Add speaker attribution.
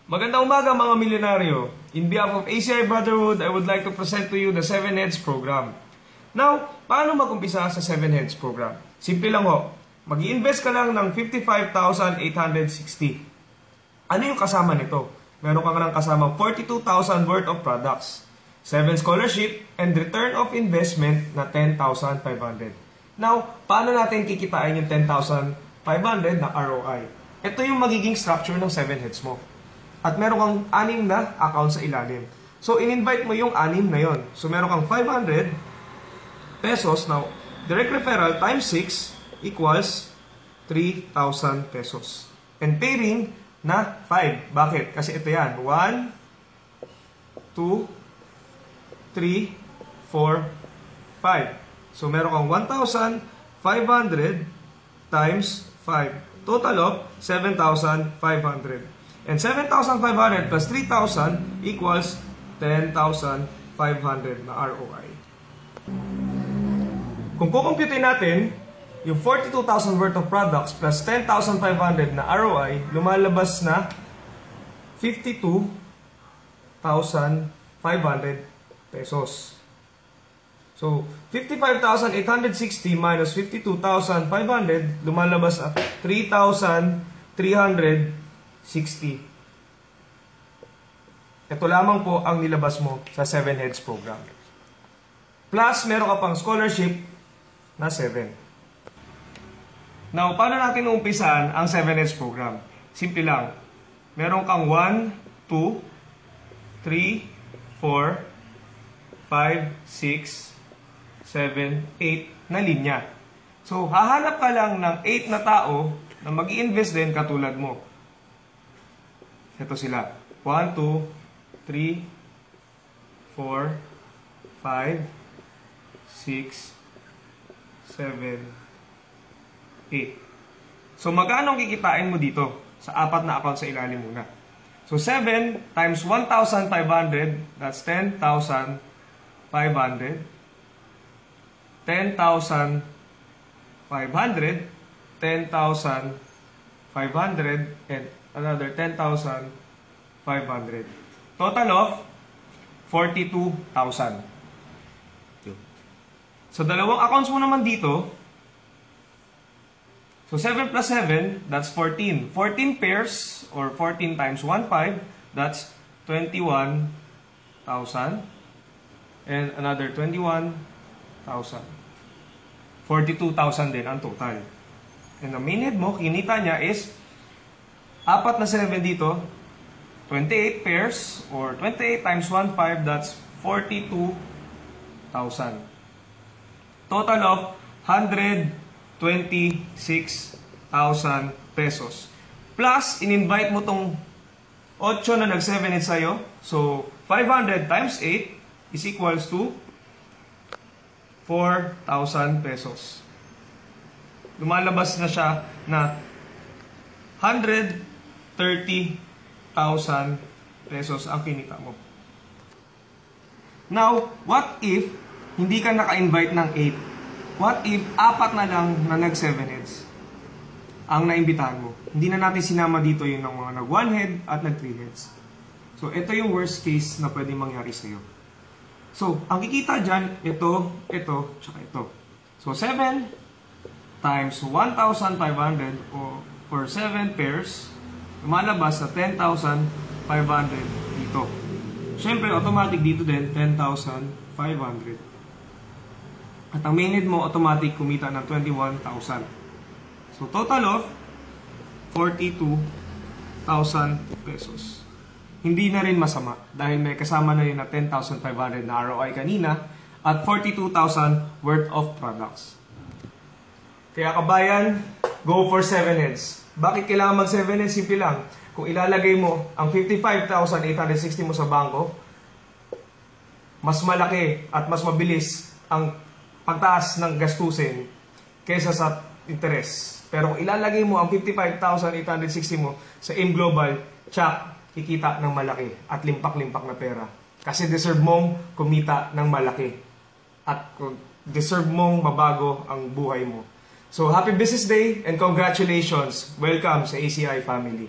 Speaker 1: Magandang umaga mga milyonaryo. In behalf of ACI Brotherhood, I would like to present to you the 7 Heads program. Now, paano mag-umpisa sa 7 Heads program? Simple lang ho. Mag-i-invest ka lang ng 55,860. Ano yung kasama nito? Meron ka lang kasama 42,000 worth of products, 7 scholarship, and return of investment na 10,500. Now, paano natin kikitain yung 10,500 na ROI? Ito yung magiging structure ng 7 Heads mo. At meron kang 6 na account sa ilalim. So, in-invite mo yung 6 na yon. So, meron kang 500 pesos. Now, direct referral times 6 equals 3,000 pesos. And pairing na 5. Bakit? Kasi ito yan. 1, 2, 3, 4, 5. So, meron kang 1,500 times 5. Total of 7,500. And 7,500 plus 3,000 equals 10,500 na ROI. Kung kukumputin natin, yung 42,000 worth of products plus 10,500 na ROI, lumalabas na 52,500 pesos. So, 55,860 minus 52,500, lumalabas at 3,360. Ito lamang po ang nilabas mo sa 7 Heads program. Plus, meron ka pang scholarship na 7. Now, paano natin uumpisan ang 7 Heads program? Simple lang. Meron kang 1, 2, 3, 4, 5, 6, 7, 8 na linya. So, hahanap ka lang ng 8 na tao na mag-i-invest din katulad mo. Ito sila. 1, 2, 3, 4, 5, 6, 7, 8. So, magkano ang kikitain mo dito? Sa 4 na account sa ilalim muna. So, 7 times 1,500, that's 10,500. 10,500, 10,500, and another 10,500. Total of 42,000. So, dalawang accounts mo naman dito. So, 7 plus 7, that's 14. 14 pairs, or 14 times 1,500, that's 21,000. And another 21,000. 42,000 din ang total. And ang main head mo, kinita niya is 4 na 7 dito, 28 pairs, or 28 times 1,500, that's 42,000. Total of 126,000 pesos. Plus, in-invite mo tong 8 na nag-7 heads sa'yo. So, 500 times 8 is equals to 4,000 pesos. Lumalabas na siya na 130,000 pesos ang kinita mo. Now, what if hindi ka naka-invite ng 8? What if 4 na lang na nag-7 heads ang naimbitahan mo? Hindi na natin sinama dito yung mga nag-1 head at nag-3 heads. So, ito yung worst case na pwedeng mangyari sa'yo. So, ang kikita dyan, ito, tsaka ito. So, 7 times 1,500 or 7 pairs, lumalabas sa 10,500 dito. Siyempre, automatic dito din, 10,500. At ang main head mo, automatic kumita ng 21,000. So, total of 42,000 pesos. Hindi na rin masama dahil may kasama na rin na 10,500 na ROI kanina at 42,000 worth of products. Kaya kabayan, go for 7 heads. Bakit kailangan mag 7 heads? Simple lang. Kung ilalagay mo ang 55,860 mo sa bangko, mas malaki at mas mabilis ang pagtaas ng gastusin kaysa sa interest. Pero kung ilalagay mo ang 55,860 mo sa AIM Global, tsak, kikita ng malaki at limpak-limpak na pera. Kasi deserve mong kumita ng malaki. At deserve mong mabago ang buhay mo. So, happy business day and congratulations. Welcome sa ACI family.